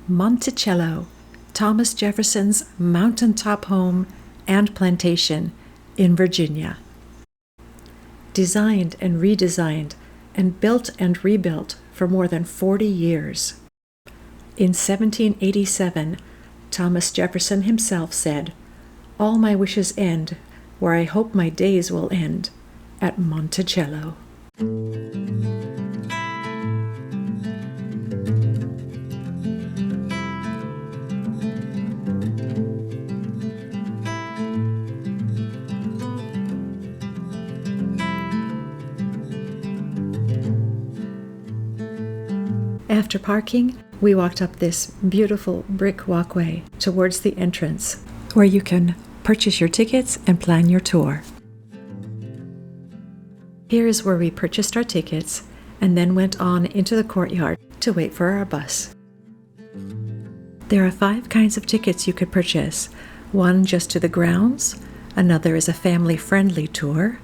Monticello, Thomas Jefferson's mountaintop home and plantation in Virginia. Designed and redesigned and built and rebuilt for more than 40 years. In 1787, Thomas Jefferson himself said, "All my wishes end where I hope my days will end, at Monticello." After parking, we walked up this beautiful brick walkway towards the entrance, where you can purchase your tickets and plan your tour. Here is where we purchased our tickets and then went on into the courtyard to wait for our bus. There are 5 kinds of tickets you could purchase. One just to the grounds, another is a family-friendly tour,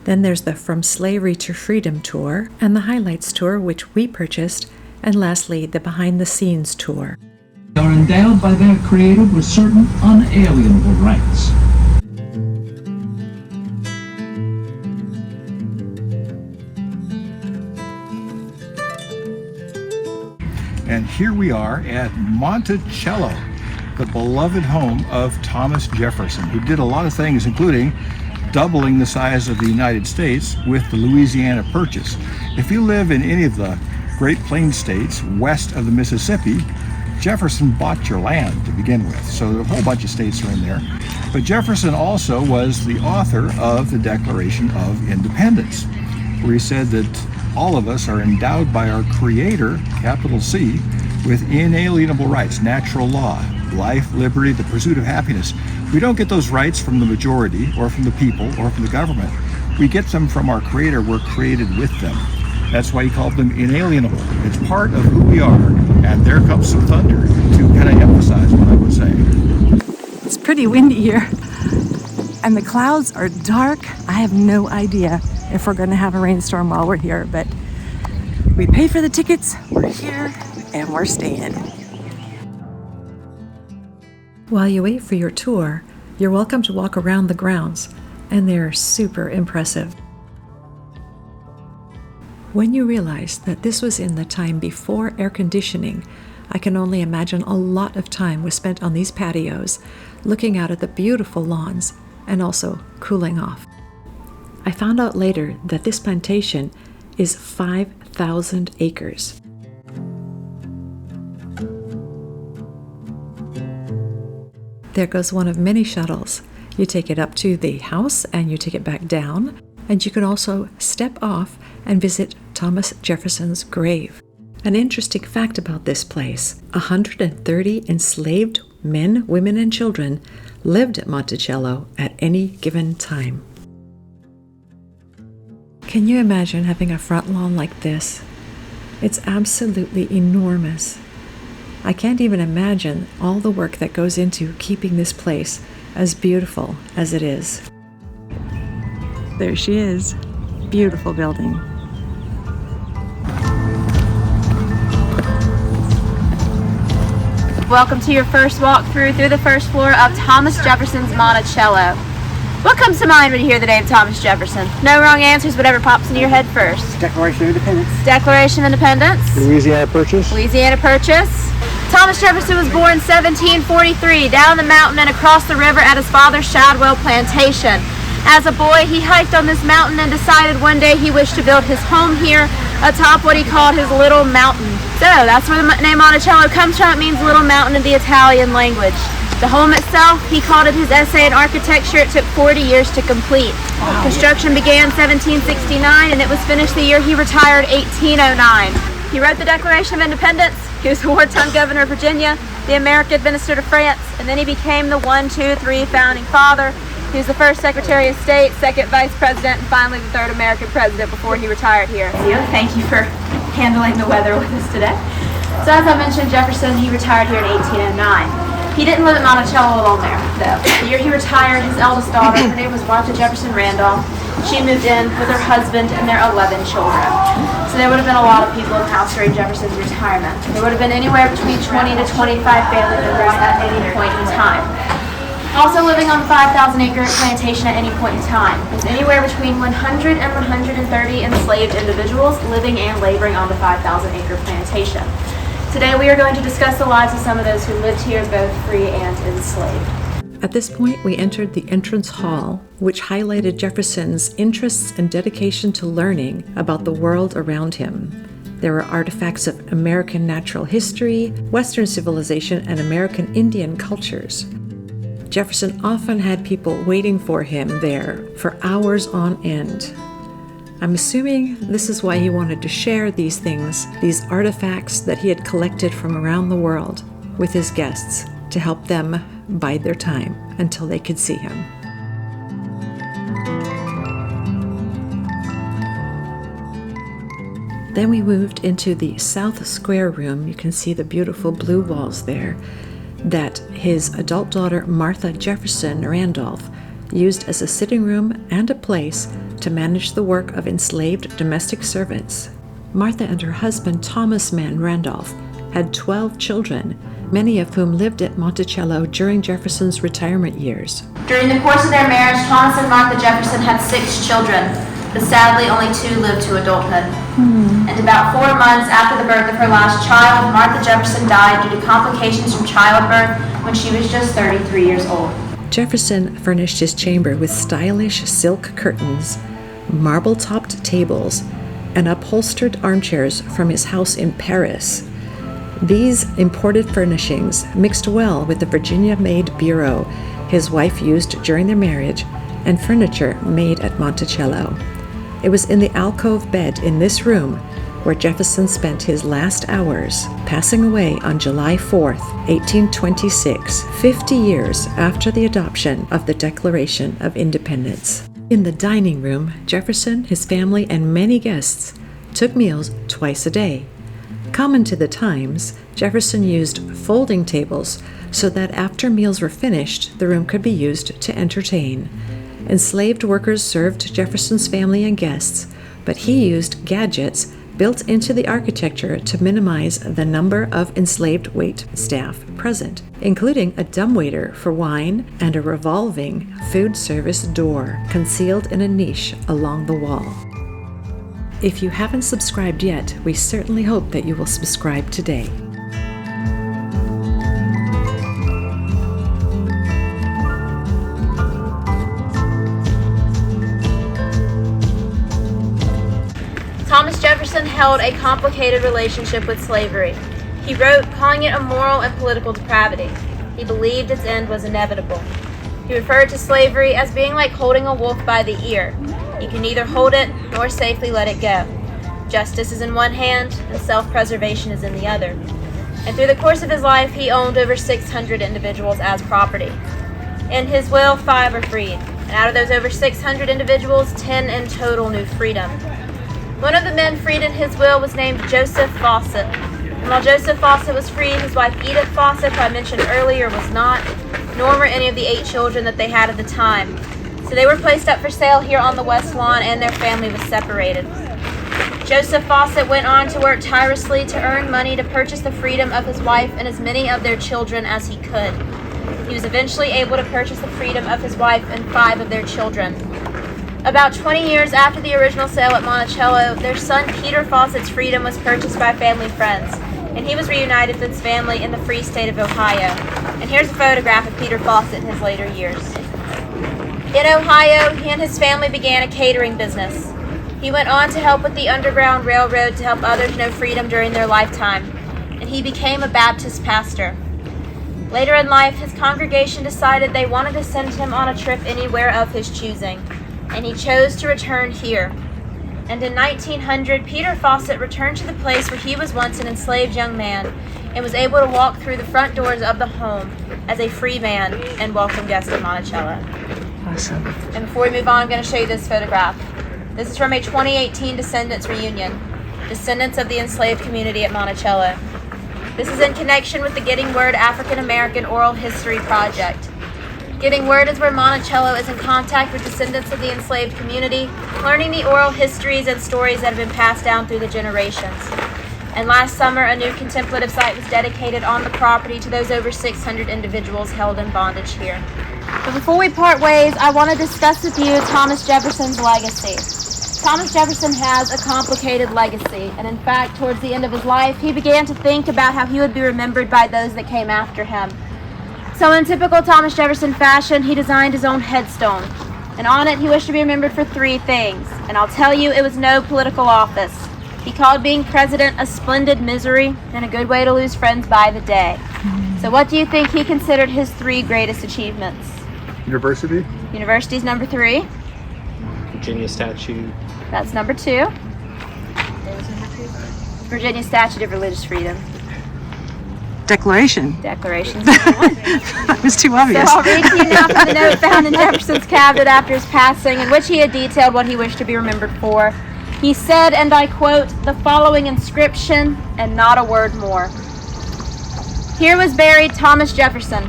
then there's the From Slavery to Freedom tour, and the Highlights tour, which we purchased, and lastly, the Behind-the-Scenes tour. They are endowed by their Creator with certain unalienable rights. And here we are at Monticello, the beloved home of Thomas Jefferson, who did a lot of things, including doubling the size of the United States with the Louisiana Purchase. If you live in any of the Great Plains states west of the Mississippi, Jefferson bought your land to begin with, so a whole bunch of states are in there. But Jefferson also was the author of the Declaration of Independence, where he said that all of us are endowed by our Creator, capital C, with inalienable rights, natural law, life, liberty, the pursuit of happiness. We don't get those rights from the majority or from the people or from the government. We get them from our Creator. We're created with them. That's why he called them inalienable. It's part of who we are. And there comes some thunder to kind of emphasize what I was saying. It's pretty windy here, and the clouds are dark. I have no idea if we're going to have a rainstorm while we're here, but we paid for the tickets, we're here, and we're staying. While you wait for your tour, you're welcome to walk around the grounds, and they're super impressive. When you realize that this was in the time before air conditioning, I can only imagine a lot of time was spent on these patios, looking out at the beautiful lawns, and also cooling off. I found out later that this plantation is 5,000 acres. There goes one of many shuttles. You take it up to the house and you take it back down, and you can also step off and visit Thomas Jefferson's grave. An interesting fact about this place: 130 enslaved men, women, and children lived at Monticello at any given time. Can you imagine having a front lawn like this? It's absolutely enormous. I can't even imagine all the work that goes into keeping this place as beautiful as it is. There she is. Beautiful building. Welcome to your first walk through the first floor of Thomas Jefferson's Monticello. What comes to mind when you hear the name Thomas Jefferson? No wrong answers, whatever pops into your head first. Declaration of Independence. Declaration of Independence. Louisiana Purchase. Louisiana Purchase. Thomas Jefferson was born 1743 down the mountain and across the river at his father's Shadwell plantation. As a boy, he hiked on this mountain and decided one day he wished to build his home here atop what he called his little mountain. So that's where the name Monticello comes from. It means little mountain in the Italian language. The home itself, he called it his essay in architecture. It took 40 years to complete. Wow. Construction began 1769 and it was finished the year he retired, 1809. He wrote the Declaration of Independence. He was a wartime governor of Virginia, the American minister to France, and then he became the 1, 2, 3 founding father. He was the first Secretary of State, second Vice President, and finally the third American President before he retired here. Thank you for handling the weather with us today. So as I mentioned, Jefferson, he retired here in 1809. He didn't live at Monticello long there, though. The year he retired, his eldest daughter, her name was Martha Jefferson Randolph. She moved in with her husband and their 11 children. So there would have been a lot of people in the house during Jefferson's retirement. There would have been anywhere between 20 to 25 family members at any point in time. Also living on the 5,000-acre plantation at any point in time was anywhere between 100 and 130 enslaved individuals living and laboring on the 5,000-acre plantation. Today we are going to discuss the lives of some of those who lived here both free and enslaved. At this point, we entered the entrance hall, which highlighted Jefferson's interests and dedication to learning about the world around him. There were artifacts of American natural history, Western civilization, and American Indian cultures. Jefferson often had people waiting for him there for hours on end. I'm assuming this is why he wanted to share these things, these artifacts that he had collected from around the world, with his guests to help them bide their time until they could see him. Then we moved into the South Square room. You can see the beautiful blue walls there that his adult daughter Martha Jefferson Randolph used as a sitting room and a place to manage the work of enslaved domestic servants. Martha and her husband Thomas Randolph had 12 children, many of whom lived at Monticello during Jefferson's retirement years. During the course of their marriage, Thomas and Martha Jefferson had 6 children, but sadly only 2 lived to adulthood. And about 4 months after the birth of her last child, Martha Jefferson died due to complications from childbirth when she was just 33 years old. Jefferson furnished his chamber with stylish silk curtains, marble-topped tables, and upholstered armchairs from his house in Paris. These imported furnishings mixed well with the Virginia-made bureau his wife used during their marriage and furniture made at Monticello. It was in the alcove bed in this room where Jefferson spent his last hours, passing away on July 4th, 1826, 50 years after the adoption of the Declaration of Independence. In the dining room, Jefferson, his family, and many guests took meals twice a day. Common to the times, Jefferson used folding tables so that after meals were finished, the room could be used to entertain. Enslaved workers served Jefferson's family and guests, but he used gadgets built into the architecture to minimize the number of enslaved wait staff present, including a dumbwaiter for wine and a revolving food service door concealed in a niche along the wall. If you haven't subscribed yet, we certainly hope that you will subscribe today. Thomas Jefferson held a complicated relationship with slavery. He wrote calling it a moral and political depravity. He believed its end was inevitable. He referred to slavery as being like holding a wolf by the ear. You can neither hold it nor safely let it go. Justice is in one hand and self-preservation is in the other. And through the course of his life, he owned over 600 individuals as property. In his will, 5 were freed. And out of those over 600 individuals, 10 in total knew freedom. One of the men freed in his will was named Joseph Fawcett. And while Joseph Fawcett was freed, his wife Edith Fawcett, who I mentioned earlier, was not, nor were any of the 8 children that they had at the time. So they were placed up for sale here on the West Lawn, and their family was separated. Joseph Fawcett went on to work tirelessly to earn money to purchase the freedom of his wife and as many of their children as he could. He was eventually able to purchase the freedom of his wife and 5 of their children. About 20 years after the original sale at Monticello, their son Peter Fawcett's freedom was purchased by family friends, and he was reunited with his family in the free state of Ohio. And here's a photograph of Peter Fawcett in his later years. In Ohio, he and his family began a catering business. He went on to help with the Underground Railroad to help others know freedom during their lifetime, and he became a Baptist pastor. Later in life, his congregation decided they wanted to send him on a trip anywhere of his choosing, and he chose to return here. And in 1900, Peter Fawcett returned to the place where he was once an enslaved young man and was able to walk through the front doors of the home as a free man and welcome guest of Monticello. Awesome. And before we move on, I'm going to show you this photograph. This is from a 2018 Descendants reunion, descendants of the enslaved community at Monticello. This is in connection with the Getting Word African American Oral History Project. Giving word is where Monticello is in contact with descendants of the enslaved community, learning the oral histories and stories that have been passed down through the generations. And last summer, a new contemplative site was dedicated on the property to those over 600 individuals held in bondage here. But before we part ways, I want to discuss with you Thomas Jefferson's legacy. Thomas Jefferson has a complicated legacy, and in fact, towards the end of his life, he began to think about how he would be remembered by those that came after him. So in typical Thomas Jefferson fashion, he designed his own headstone, and on it he wished to be remembered for 3 things, and I'll tell you, it was no political office. He called being president a splendid misery and a good way to lose friends by the day. So what do you think he considered his 3 greatest achievements? University? University's number 3. Virginia statute. That's number 2. Virginia Statute of Religious Freedom. Declaration. Declaration's number 1. That was too obvious. So I'll read to you now from the note found in Jefferson's cabinet after his passing, in which he had detailed what he wished to be remembered for. He said, and I quote, the following inscription, and not a word more. Here was buried Thomas Jefferson,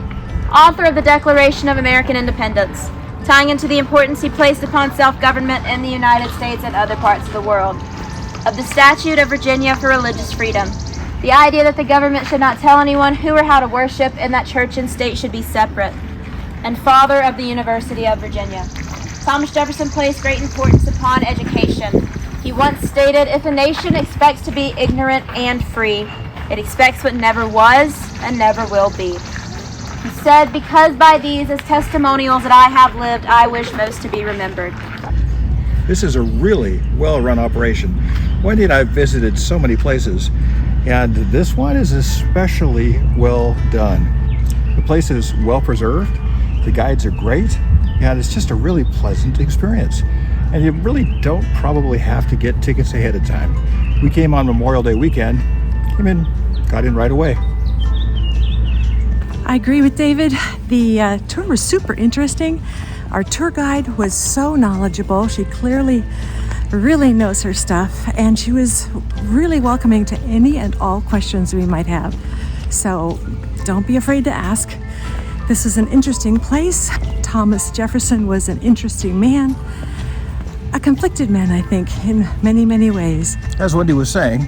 author of the Declaration of American Independence, tying into the importance he placed upon self-government in the United States and other parts of the world, of the Statute of Virginia for religious freedom, the idea that the government should not tell anyone who or how to worship, and that church and state should be separate, and father of the University of Virginia. Thomas Jefferson placed great importance upon education. He once stated, if a nation expects to be ignorant and free, it expects what never was and never will be. He said, because by these as testimonials that I have lived, I wish most to be remembered. This is a really well-run operation. Wendy and I have visited so many places, and this one is especially well done. The place is well preserved, the guides are great, and it's just a really pleasant experience. And you really don't probably have to get tickets ahead of time. We came on Memorial Day weekend, got in right away. I agree with David. The tour was super interesting. Our tour guide was so knowledgeable. She clearly really knows her stuff, and she was really welcoming to any and all questions we might have. So don't be afraid to ask. This is an interesting place. Thomas Jefferson was an interesting man. A conflicted man, I think, in many, many ways. As Wendy was saying,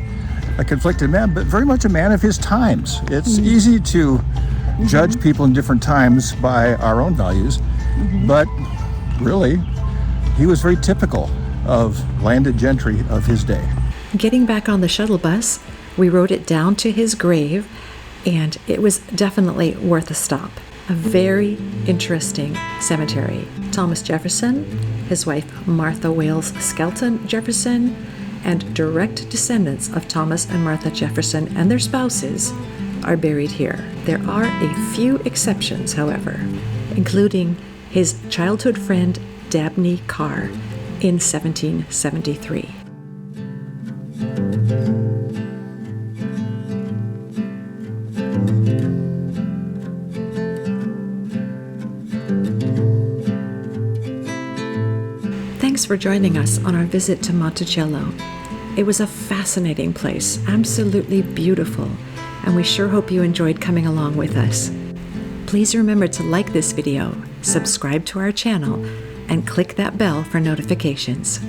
a conflicted man, but very much a man of his times. It's easy to judge people in different times by our own values, but really, he was very typical of landed gentry of his day. Getting back on the shuttle bus, we rode it down to his grave, and it was definitely worth a stop. A very interesting cemetery. Thomas Jefferson, his wife Martha Wales Skelton Jefferson, and direct descendants of Thomas and Martha Jefferson and their spouses are buried here. There are a few exceptions, however, including his childhood friend Dabney Carr in 1773. Thanks for joining us on our visit to Monticello. It was a fascinating place, absolutely beautiful, and we sure hope you enjoyed coming along with us. Please remember to like this video, subscribe to our channel, and click that bell for notifications.